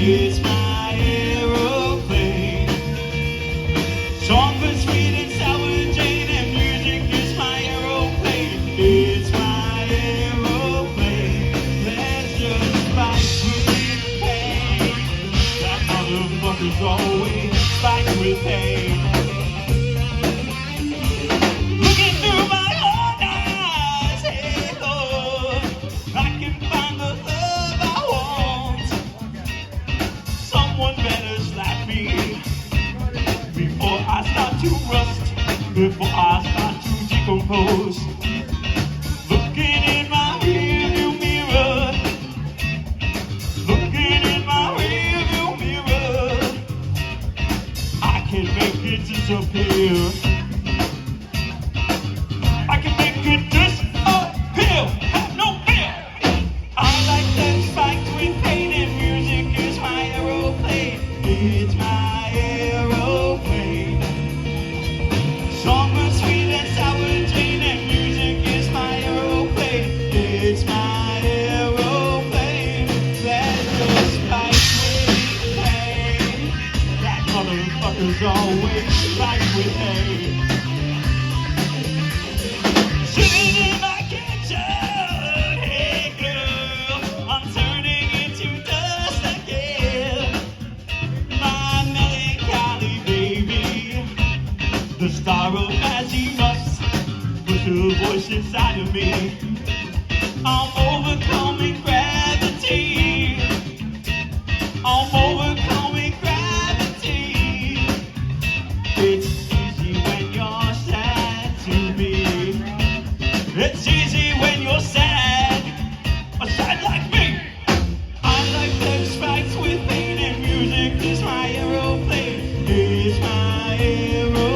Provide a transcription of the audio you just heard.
It's my aeroplane. Song for sweet and sour Jane, and music is my aeroplane. It's my aeroplane. There's just spikes with pain. That motherfucker's always spiked with pain. Looking through my own eyes, hey Lord, I can find the love I want. Someone better slap me before I start to rust, before I start to decompose. Looking in my rearview mirror, looking in my rearview mirror, I can make it disappear. I can make it disappear. Have no fear. I like that spiked with pain, and music is my aeroplane. It's my aeroplane. Song was sweet and sour Jane, and music is my aeroplane. It's my aeroplane. That's just spiked with pain. That motherfucker's always spiked with pain. Sitting in my kitchen, hey girl, I'm turning into dust again. My melancholy baby, the star of Magic Must, with the voice inside of me. I'm overcoming gravity. I'm overcoming gravity. It's easy when you're sad to be. It's easy when you're sad, or sad like me. I like that spikes with pain, and music is my aeroplane. It's my aeroplane.